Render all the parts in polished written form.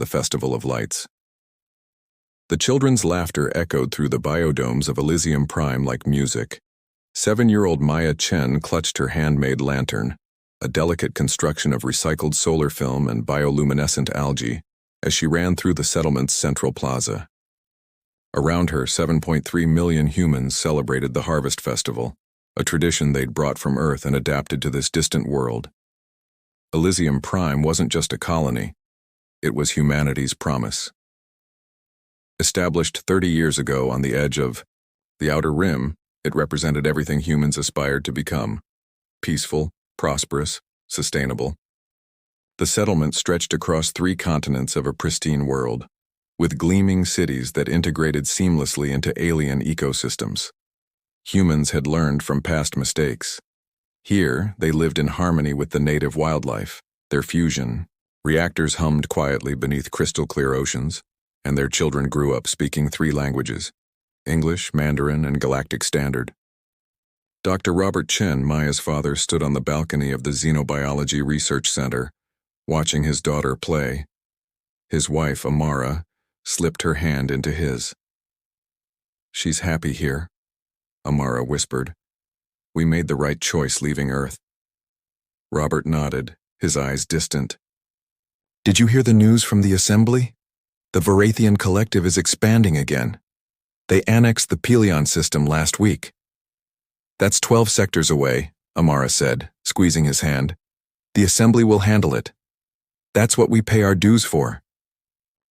the Festival of Lights. The children's laughter echoed through the biodomes of Elysium Prime like music. 7-year-old Maya Chen clutched her handmade lantern, a delicate construction of recycled solar film and bioluminescent algae, as she ran through the settlement's central plaza. Around her, 7.3 million humans celebrated the Harvest Festival, a tradition they'd brought from Earth and adapted to this distant world. Elysium Prime wasn't just a colony, it was humanity's promise. Established 30 years ago on the edge of the Outer Rim, it represented everything humans aspired to become: peaceful, prosperous, sustainable. The settlement stretched across 3 continents of a pristine world, with gleaming cities that integrated seamlessly into alien ecosystems. Humans had learned from past mistakes. Here, they lived in harmony with the native wildlife. Their fusion reactors hummed quietly beneath crystal-clear oceans, and their children grew up speaking 3 languages: English, Mandarin, and Galactic Standard. Dr. Robert Chen, Maya's father, stood on the balcony of the Xenobiology Research Center, watching his daughter play. His wife, Amara, slipped her hand into his. "She's happy here," Amara whispered. "We made the right choice leaving Earth." Robert nodded, his eyes distant. "Did you hear the news from the Assembly? The Varathian Collective is expanding again. They annexed the Pelion system last week." "That's 12 sectors away," Amara said, squeezing his hand. "The Assembly will handle it. That's what we pay our dues for."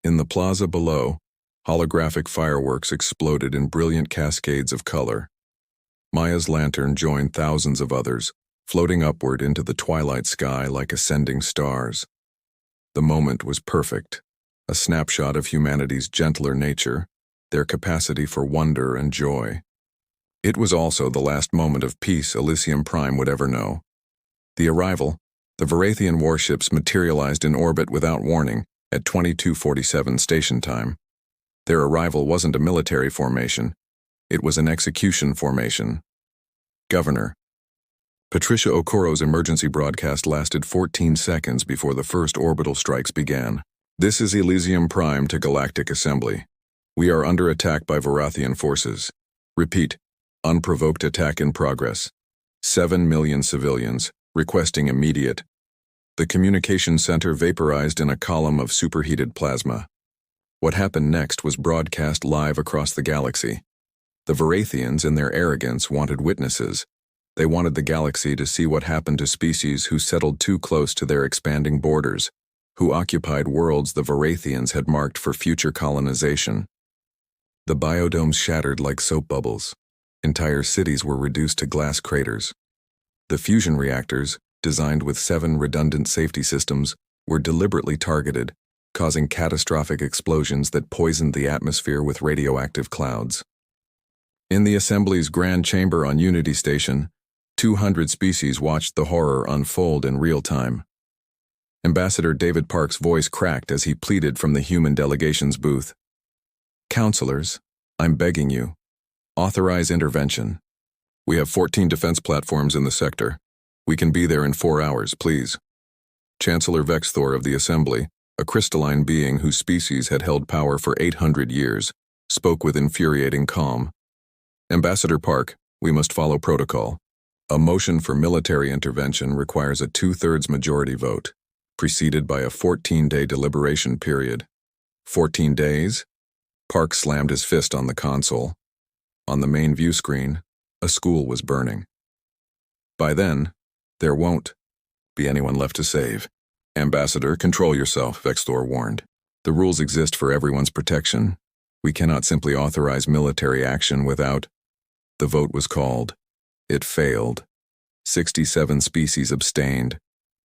In the plaza below, holographic fireworks exploded in brilliant cascades of color. Maya's lantern joined thousands of others, floating upward into the twilight sky like ascending stars. The moment was perfect, a snapshot of humanity's gentler nature, their capacity for wonder and joy. It was also the last moment of peace Elysium Prime would ever know. The arrival, the Varathian warships materialized in orbit without warning at 22:47 station time. Their arrival wasn't a military formation, it was an execution formation. Governor. Patricia Okoro's emergency broadcast lasted 14 seconds before the first orbital strikes began. "This is Elysium Prime to Galactic Assembly. We are under attack by Varathian forces. Repeat, unprovoked attack in progress. 7 million civilians, requesting immediate." The communication center vaporized in a column of superheated plasma. What happened next was broadcast live across the galaxy. The Varathians, in their arrogance, wanted witnesses. They wanted the galaxy to see what happened to species who settled too close to their expanding borders, who occupied worlds the Varathians had marked for future colonization. The biodomes shattered like soap bubbles. Entire cities were reduced to glass craters. The fusion reactors, designed with 7 redundant safety systems, were deliberately targeted, causing catastrophic explosions that poisoned the atmosphere with radioactive clouds. In the Assembly's Grand Chamber on Unity Station, 200 species watched the horror unfold in real time. Ambassador David Park's voice cracked as he pleaded from the human delegation's booth. "Counselors, I'm begging you. Authorize intervention. We have 14 defense platforms in the sector. We can be there in 4 hours, please." Chancellor Vexthor of the Assembly, a crystalline being whose species had held power for 800 years, spoke with infuriating calm. "Ambassador Park, we must follow protocol. A motion for military intervention requires a 2/3 majority vote, preceded by a 14-day deliberation period." 14 days? Park slammed his fist on the console. On the main view screen, a school was burning. "By then, there won't be anyone left to save." "Ambassador, control yourself," Vexthor warned. "The rules exist for everyone's protection. We cannot simply authorize military action without—" The vote was called. It failed. 67 species abstained.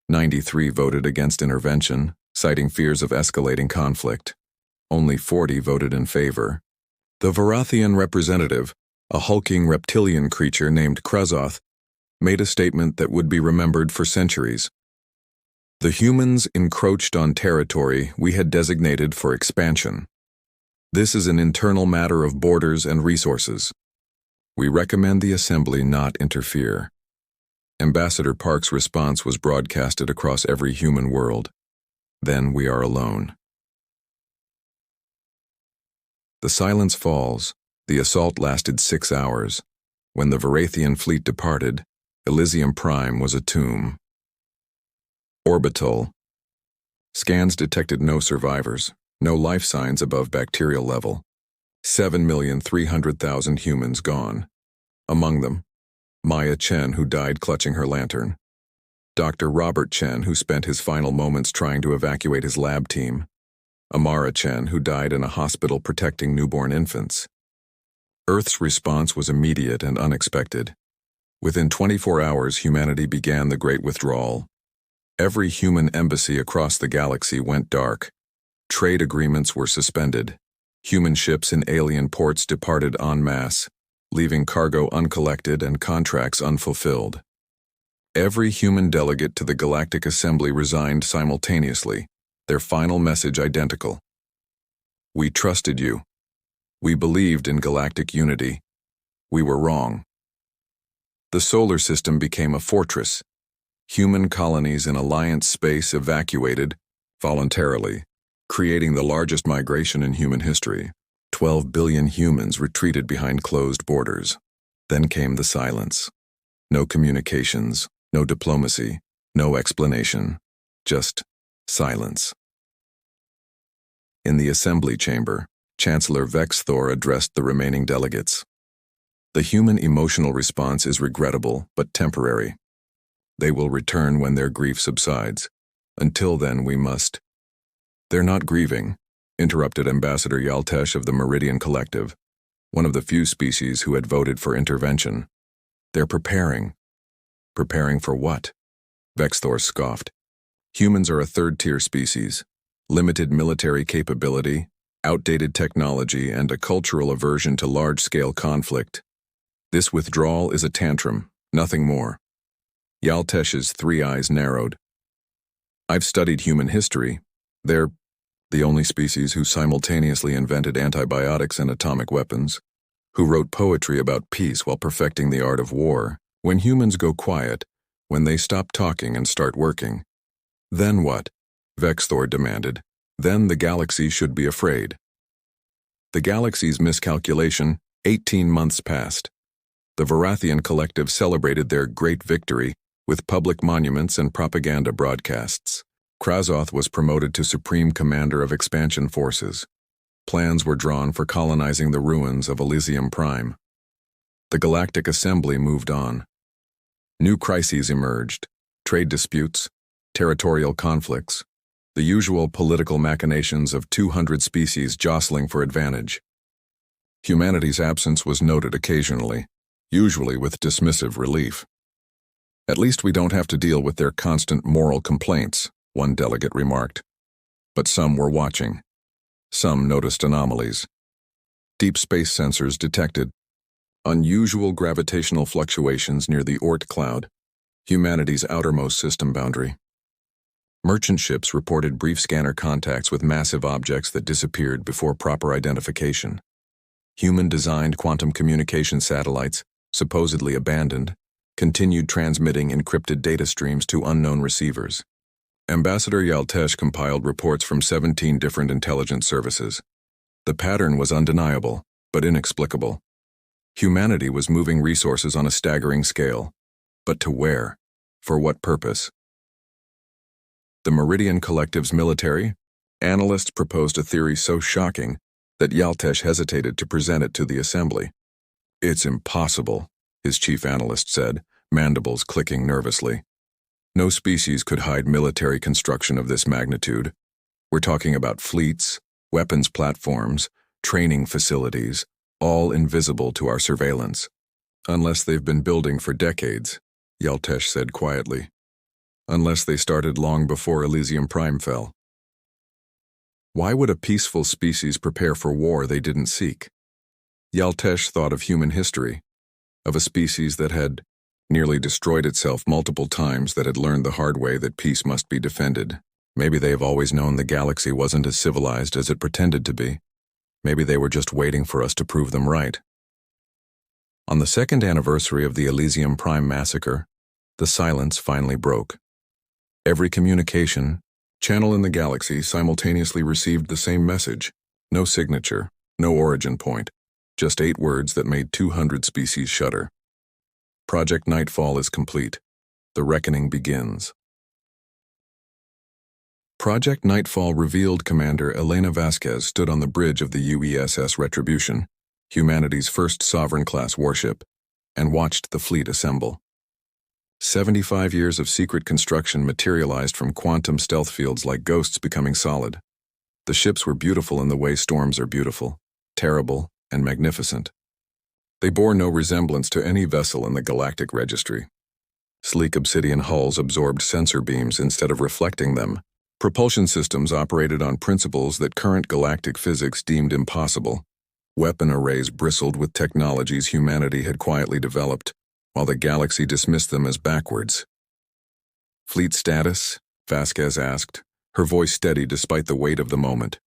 93 voted against intervention, citing fears of escalating conflict. Only 40 voted in favor. The Varathian representative, a hulking reptilian creature named Krazoth, made a statement that would be remembered for centuries. "The humans encroached on territory we had designated for expansion. This is an internal matter of borders and resources. We recommend the Assembly not interfere." Ambassador Park's response was broadcasted across every human world. "Then we are alone." The silence falls. The assault lasted 6 hours. When the Varathian fleet departed, Elysium Prime was a tomb. Orbital. Scans detected no survivors, no life signs above bacterial level. 7,300,000 humans gone. Among them, Maya Chen, who died clutching her lantern. Dr. Robert Chen, who spent his final moments trying to evacuate his lab team. Amara Chen, who died in a hospital protecting newborn infants. Earth's response was immediate and unexpected. Within 24 hours, humanity began the Great Withdrawal. Every human embassy across the galaxy went dark. Trade agreements were suspended. Human ships in alien ports departed en masse, leaving cargo uncollected and contracts unfulfilled. Every human delegate to the Galactic Assembly resigned simultaneously, their final message identical. We trusted you. We believed in galactic unity. We were wrong. The solar system became a fortress. Human colonies in Alliance space evacuated voluntarily, creating the largest migration in human history. 12 billion humans retreated behind closed borders. Then came the silence. No communications, no diplomacy, no explanation, just silence. In the assembly chamber, Chancellor Vexthor addressed the remaining delegates. The human emotional response is regrettable but temporary. They will return when their grief subsides. Until then, we must. They're not grieving, interrupted Ambassador Yaltesh of the Meridian Collective, one of the few species who had voted for intervention. They're preparing. Preparing for what? Vexthor scoffed. Humans are a third-tier species. Limited military capability, outdated technology, and a cultural aversion to large-scale conflict. This withdrawal is a tantrum, nothing more. Yaltesh's 3 eyes narrowed. I've studied human history. They're the only species who simultaneously invented antibiotics and atomic weapons, who wrote poetry about peace while perfecting the art of war. When humans go quiet, when they stop talking and start working. Then what? Vexthor demanded. Then the galaxy should be afraid. The galaxy's miscalculation, 18 months passed. The Varathian Collective celebrated their great victory with public monuments and propaganda broadcasts. Krazoth was promoted to Supreme Commander of Expansion Forces. Plans were drawn for colonizing the ruins of Elysium Prime. The Galactic Assembly moved on. New crises emerged: trade disputes, territorial conflicts, the usual political machinations of 200 species jostling for advantage. Humanity's absence was noted occasionally, usually with dismissive relief. At least we don't have to deal with their constant moral complaints, one delegate remarked. But some were watching. Some noticed anomalies. Deep space sensors detected unusual gravitational fluctuations near the Oort cloud, humanity's outermost system boundary. Merchant ships reported brief scanner contacts with massive objects that disappeared before proper identification. Human-designed quantum communication satellites, supposedly abandoned, continued transmitting encrypted data streams to unknown receivers. Ambassador Yaltesh compiled reports from 17 different intelligence services. The pattern was undeniable, but inexplicable. Humanity was moving resources on a staggering scale. But to where? For what purpose? The Meridian Collective's military? Analysts proposed a theory so shocking that Yaltesh hesitated to present it to the assembly. It's impossible, his chief analyst said, mandibles clicking nervously. No species could hide military construction of this magnitude. We're talking about fleets, weapons platforms, training facilities, all invisible to our surveillance. Unless they've been building for decades, Yaltesh said quietly. Unless they started long before Elysium Prime fell. Why would a peaceful species prepare for war they didn't seek? Yaltesh thought of human history, of a species that had nearly destroyed itself multiple times, that had learned the hard way that peace must be defended. Maybe they've always known the galaxy wasn't as civilized as it pretended to be. Maybe they were just waiting for us to prove them right. On the 2nd anniversary of the Elysium Prime massacre, the silence finally broke. Every communication channel in the galaxy simultaneously received the same message: no signature, No origin point, just 8 words that made 200 species shudder. Project Nightfall is complete. The reckoning begins. Project Nightfall revealed Commander Elena Vasquez stood on the bridge of the UESS Retribution, humanity's first sovereign-class warship, and watched the fleet assemble. 75 years of secret construction materialized from quantum stealth fields like ghosts becoming solid. The ships were beautiful in the way storms are beautiful, terrible, and magnificent. They bore no resemblance to any vessel in the Galactic Registry. Sleek obsidian hulls absorbed sensor beams instead of reflecting them. Propulsion systems operated on principles that current galactic physics deemed impossible. Weapon arrays bristled with technologies humanity had quietly developed, while the galaxy dismissed them as backwards. "Fleet status?" Vasquez asked, her voice steady despite the weight of the moment.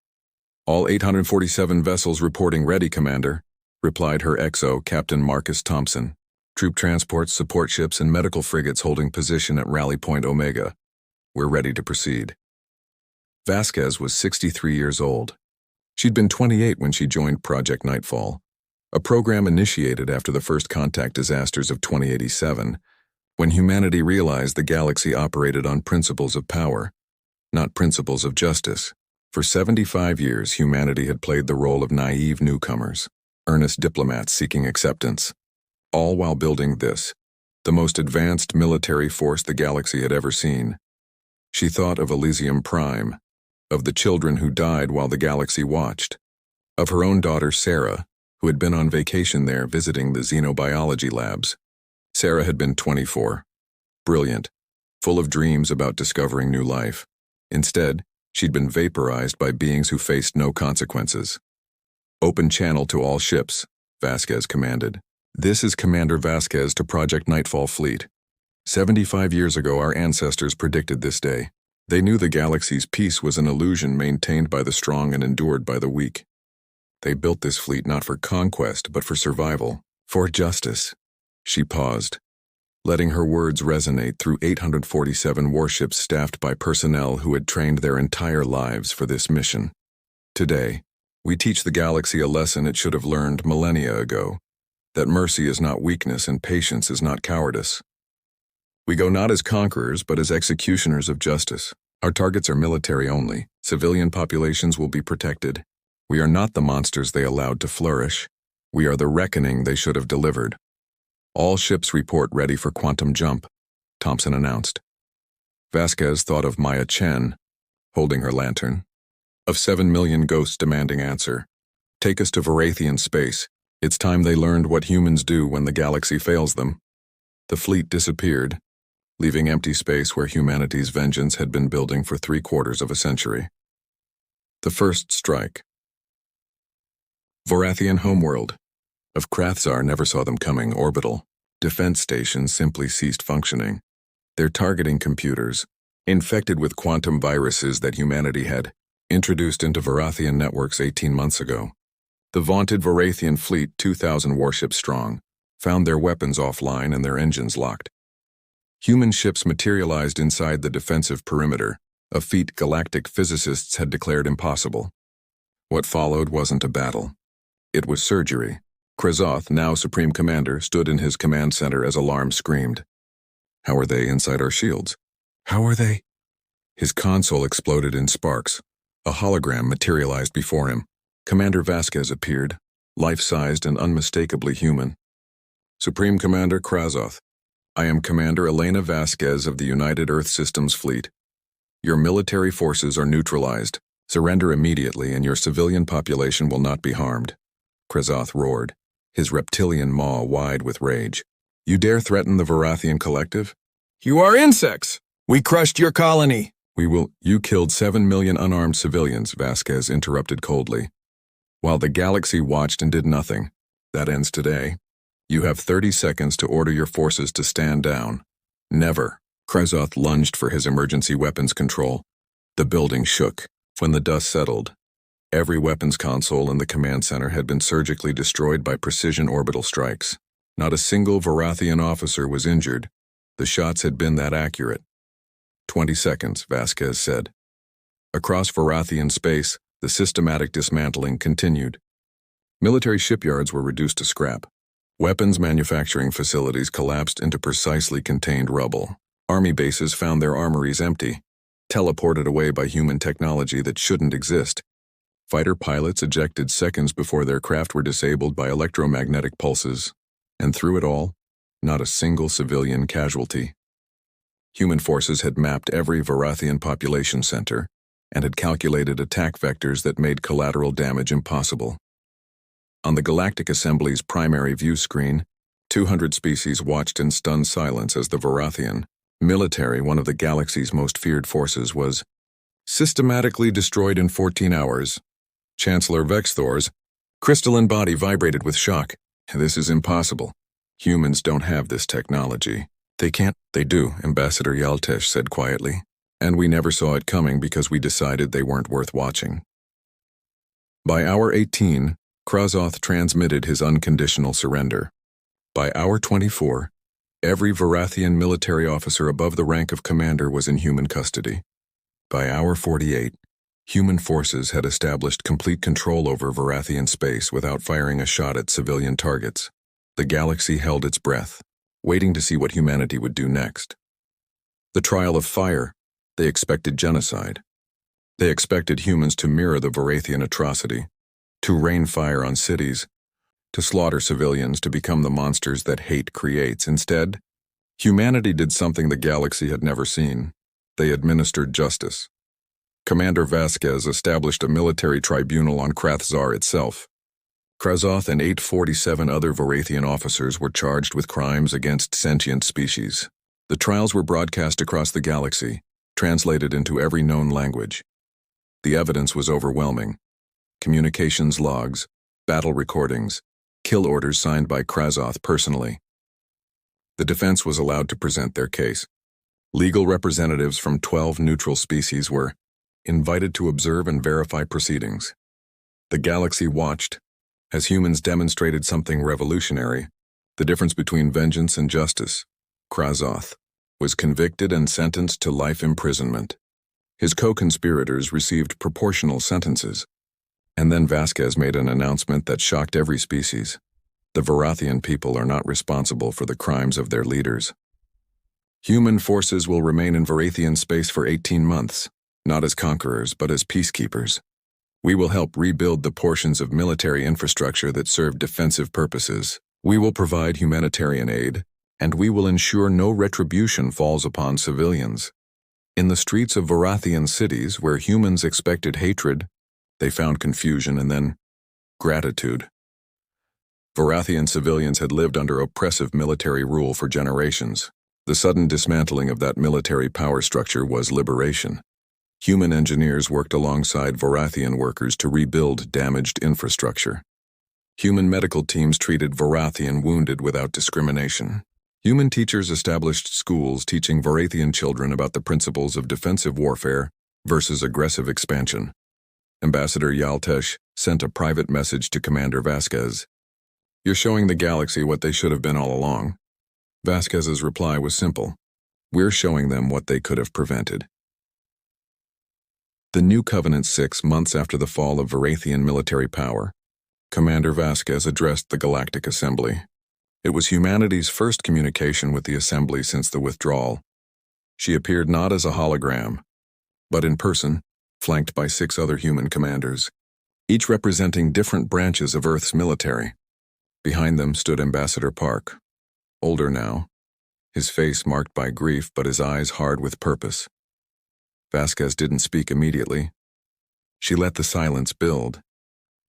"All 847 vessels reporting ready, Commander," replied her XO, Captain Marcus Thompson. "Troop transports, support ships, and medical frigates holding position at Rally Point Omega. We're ready to proceed." Vasquez was 63 years old. She'd been 28 when she joined Project Nightfall, a program initiated after the first contact disasters of 2087, when humanity realized the galaxy operated on principles of power, not principles of justice. For 75 years, humanity had played the role of naive newcomers, earnest diplomats seeking acceptance, all while building this, the most advanced military force the galaxy had ever seen. She thought of Elysium Prime, of the children who died while the galaxy watched, of her own daughter Sarah, who had been on vacation there visiting the xenobiology labs. Sarah had been 24, brilliant, full of dreams about discovering new life. Instead, she'd been vaporized by beings who faced no consequences. "Open channel to all ships," Vasquez commanded. "This is Commander Vasquez to Project Nightfall Fleet. 75 years ago, our ancestors predicted this day. They knew the galaxy's peace was an illusion maintained by the strong and endured by the weak. They built this fleet not for conquest, but for survival, for justice." She paused, letting her words resonate through 847 warships staffed by personnel who had trained their entire lives for this mission. "Today, we teach the galaxy a lesson it should have learned millennia ago, that mercy is not weakness and patience is not cowardice. We go not as conquerors, but as executioners of justice. Our targets are military only. Civilian populations will be protected. We are not the monsters they allowed to flourish. We are the reckoning they should have delivered. All ships report ready for quantum jump," Thompson announced. Vasquez thought of Maya Chen, holding her lantern, of 7 million ghosts demanding answer. "Take us to Varathian space. It's time they learned what humans do when the galaxy fails them." The fleet disappeared, leaving empty space where humanity's vengeance had been building for 3/4 of a century. The first strike. Varathian homeworld. Of Krathzar never saw them coming. Orbital defense stations simply ceased functioning. Their targeting computers, infected with quantum viruses that humanity had introduced into Varathian networks 18 months ago. The vaunted Varathian fleet, 2,000 warships strong, found their weapons offline and their engines locked. Human ships materialized inside the defensive perimeter, a feat galactic physicists had declared impossible. What followed wasn't a battle. It was surgery. Krezoth, now Supreme Commander, stood in his command center as alarm screamed. "How are they inside our shields? How are they?" His console exploded in sparks. A hologram materialized before him. Commander Vasquez appeared, life-sized and unmistakably human. "Supreme Commander Krezoth, I am Commander Elena Vasquez of the United Earth Systems Fleet. Your military forces are neutralized. Surrender immediately and your civilian population will not be harmed." Krezoth roared, his reptilian maw wide with rage. "You dare threaten the Varathian collective? You are insects! We crushed your colony! You killed 7 million unarmed civilians," Vasquez interrupted coldly. "While the galaxy watched and did nothing. That ends today. You have 30 seconds to order your forces to stand down." "Never." Krezoth lunged for his emergency weapons control. The building shook. When the dust settled, every weapons console in the command center had been surgically destroyed by precision orbital strikes. Not a single Varathian officer was injured. The shots had been that accurate. 20 seconds, Vasquez said. Across Varathian space, the systematic dismantling continued. Military shipyards were reduced to scrap. Weapons manufacturing facilities collapsed into precisely contained rubble. Army bases found their armories empty, teleported away by human technology that shouldn't exist. Fighter pilots ejected seconds before their craft were disabled by electromagnetic pulses. And through it all, not a single civilian casualty. Human forces had mapped every Varathian population center and had calculated attack vectors that made collateral damage impossible. On the Galactic Assembly's primary view screen, 200 species watched in stunned silence as the Varathian military, one of the galaxy's most feared forces, was systematically destroyed in 14 hours. Chancellor Vexthor's crystalline body vibrated with shock. This is impossible. Humans don't have this technology. They can't. They do, Ambassador Yaltesh said quietly. And we never saw it coming because we decided they weren't worth watching. By hour 18, Krazoth transmitted his unconditional surrender. By hour 24, every Varathian military officer above the rank of commander was in human custody. By hour 48, human forces had established complete control over Varathian space without firing a shot at civilian targets. The galaxy held its breath, waiting to see what humanity would do next. The trial of fire. They expected genocide. They expected humans to mirror the Varathian atrocity, to rain fire on cities, to slaughter civilians, to become the monsters that hate creates. Instead, humanity did something the galaxy had never seen. They administered justice. Commander Vasquez established a military tribunal on Krathzar itself. Krazoth and 847 other Varathian officers were charged with crimes against sentient species. The trials were broadcast across the galaxy, translated into every known language. The evidence was overwhelming. Communications logs, battle recordings, kill orders signed by Krazoth personally. The defense was allowed to present their case. Legal representatives from 12 neutral species were invited to observe and verify proceedings. The galaxy watched as humans demonstrated something revolutionary, the difference between vengeance and justice. Krazoth was convicted and sentenced to life imprisonment. His co-conspirators received proportional sentences. And then Vasquez made an announcement that shocked every species. The Varathian people are not responsible for the crimes of their leaders. Human forces will remain in Varathian space for 18 months, not as conquerors but as peacekeepers. We will help rebuild the portions of military infrastructure that serve defensive purposes. We will provide humanitarian aid, and we will ensure no retribution falls upon civilians. In the streets of Varathian cities, where humans expected hatred, they found confusion and then gratitude. Varathian civilians had lived under oppressive military rule for generations. The sudden dismantling of that military power structure was liberation. Human engineers worked alongside Varathian workers to rebuild damaged infrastructure. Human medical teams treated Varathian wounded without discrimination. Human teachers established schools teaching Varathian children about the principles of defensive warfare versus aggressive expansion. Ambassador Yaltesh sent a private message to Commander Vasquez. "You're showing the galaxy what they should have been all along." Vasquez's reply was simple. "We're showing them what they could have prevented." The New Covenant 6 months after the fall of Varathian military power, Commander Vasquez addressed the Galactic Assembly. It was humanity's first communication with the Assembly since the withdrawal. She appeared not as a hologram, but in person, flanked by 6 other human commanders, each representing different branches of Earth's military. Behind them stood Ambassador Park, older now, his face marked by grief but his eyes hard with purpose. Vasquez didn't speak immediately. She let the silence build,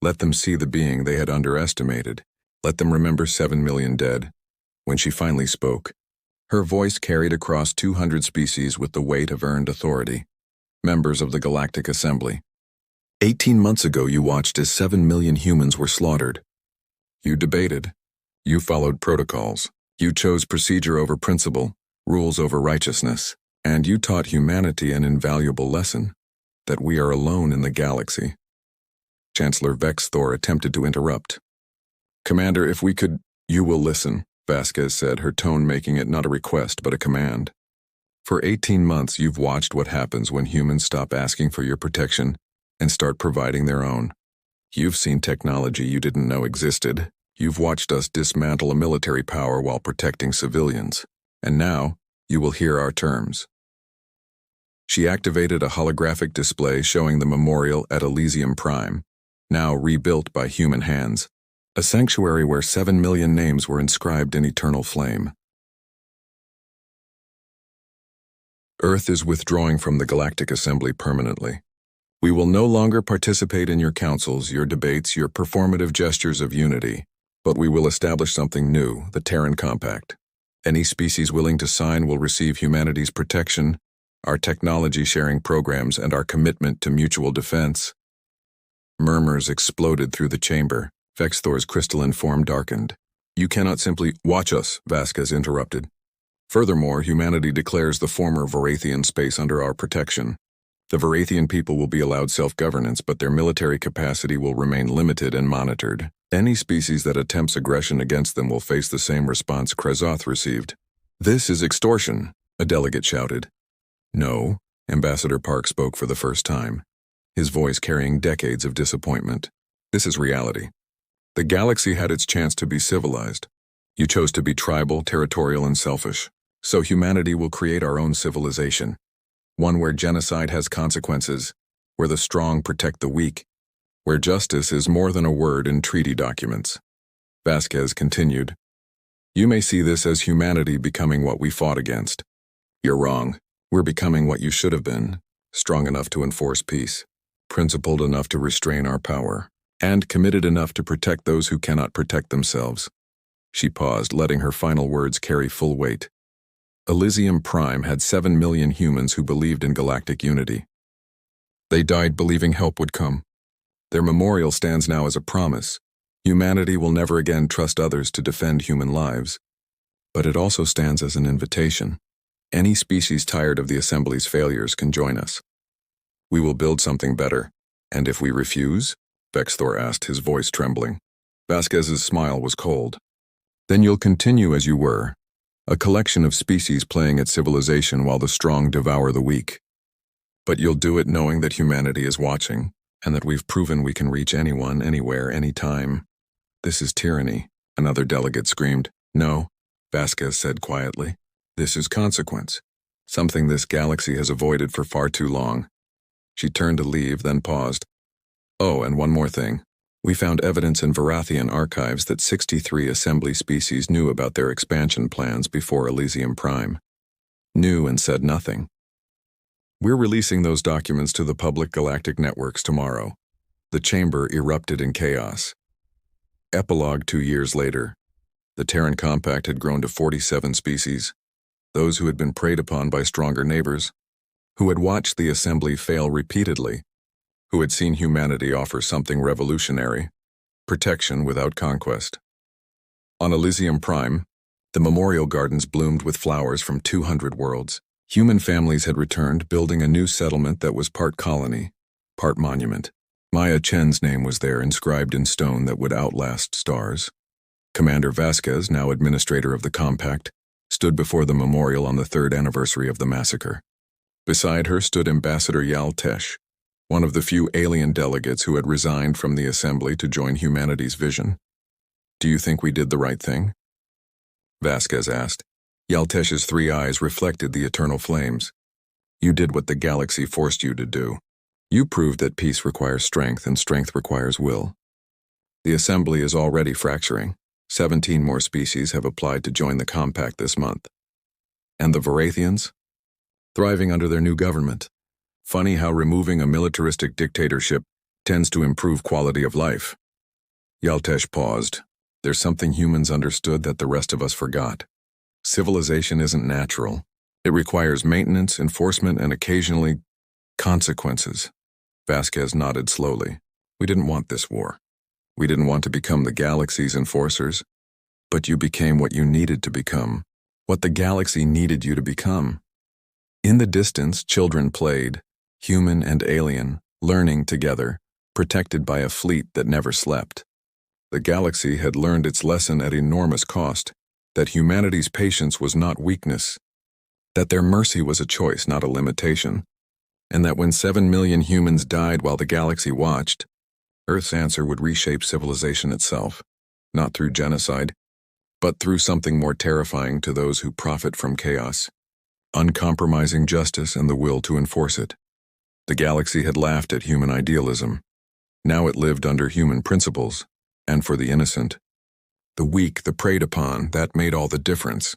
let them see the being they had underestimated, let them remember 7 million dead. When she finally spoke, her voice carried across 200 species with the weight of earned authority. Members of the Galactic Assembly. 18 months ago you watched as 7 million humans were slaughtered. You debated. You followed protocols. You chose procedure over principle, rules over righteousness. And you taught humanity an invaluable lesson, that we are alone in the galaxy. Chancellor Vexthor attempted to interrupt. "Commander, if we could—" "You will listen," Vasquez said, her tone making it not a request but a command. "For 18 months you've watched what happens when humans stop asking for your protection and start providing their own. You've seen technology you didn't know existed. You've watched us dismantle a military power while protecting civilians. And now, you will hear our terms. She activated a holographic display showing the memorial at Elysium Prime, now rebuilt by human hands, a sanctuary where 7 million names were inscribed in eternal flame. Earth is withdrawing from the Galactic Assembly permanently. We will no longer participate in your councils, your debates, your performative gestures of unity, but we will establish something new, the Terran Compact. Any species willing to sign will receive humanity's protection, our technology-sharing programs, and our commitment to mutual defense. Murmurs exploded through the chamber. Vexthor's crystalline form darkened. You cannot simply watch us, Vasquez interrupted. Furthermore, humanity declares the former Varathian space under our protection. The Varathian people will be allowed self-governance, but their military capacity will remain limited and monitored. Any species that attempts aggression against them will face the same response Krezoth received. This is extortion, a delegate shouted. No, Ambassador Park spoke for the first time, his voice carrying decades of disappointment. This is reality. The galaxy had its chance to be civilized. You chose to be tribal, territorial, and selfish. So humanity will create our own civilization. One where genocide has consequences, where the strong protect the weak, where justice is more than a word in treaty documents. Vasquez continued. You may see this as humanity becoming what we fought against. You're wrong. We're becoming what you should have been, strong enough to enforce peace, principled enough to restrain our power, and committed enough to protect those who cannot protect themselves. She paused, letting her final words carry full weight. Elysium Prime had 7 million humans who believed in galactic unity. They died believing help would come. Their memorial stands now as a promise. Humanity will never again trust others to defend human lives. But it also stands as an invitation. Any species tired of the Assembly's failures can join us. We will build something better. And if we refuse? Vexthor asked, his voice trembling. Vasquez's smile was cold. Then you'll continue as you were, a collection of species playing at civilization while the strong devour the weak. But you'll do it knowing that humanity is watching, and that we've proven we can reach anyone, anywhere, anytime. This is tyranny, another delegate screamed. No, Vasquez said quietly. This is consequence, something this galaxy has avoided for far too long. She turned to leave, then paused. Oh, and one more thing. We found evidence in Varathian archives that 63 Assembly species knew about their expansion plans before Elysium Prime. Knew and said nothing. We're releasing those documents to the public galactic networks tomorrow. The chamber erupted in chaos. Epilogue 2 years later. The Terran Compact had grown to 47 species. Those who had been preyed upon by stronger neighbors, who had watched the Assembly fail repeatedly, who had seen humanity offer something revolutionary, protection without conquest. On Elysium Prime, the memorial gardens bloomed with flowers from 200 worlds. Human families had returned, building a new settlement that was part colony, part monument. Maya Chen's name was there, inscribed in stone that would outlast stars. Commander Vasquez, now administrator of the Compact, stood before the memorial on the 3rd anniversary of the massacre. Beside her stood Ambassador Yal Tesh, one of the few alien delegates who had resigned from the Assembly to join humanity's vision. Do you think we did the right thing? Vasquez asked. Yal Tesh's 3 eyes reflected the eternal flames. You did what the galaxy forced you to do. You proved that peace requires strength and strength requires will. The Assembly is already fracturing. 17 more species have applied to join the Compact this month. And the Varathians? Thriving under their new government. Funny how removing a militaristic dictatorship tends to improve quality of life. Yaltesh paused. There's something humans understood that the rest of us forgot. Civilization isn't natural. It requires maintenance, enforcement, and occasionally consequences. Vasquez nodded slowly. We didn't want this war. We didn't want to become the galaxy's enforcers. But you became what you needed to become. What the galaxy needed you to become. In the distance, children played, human and alien, learning together, protected by a fleet that never slept. The galaxy had learned its lesson at enormous cost, that humanity's patience was not weakness, that their mercy was a choice, not a limitation, and that when 7 million humans died while the galaxy watched, Earth's answer would reshape civilization itself, not through genocide, but through something more terrifying to those who profit from chaos. Uncompromising justice and the will to enforce it. The galaxy had laughed at human idealism. Now it lived under human principles, and for the innocent. The weak, the preyed upon, that made all the difference.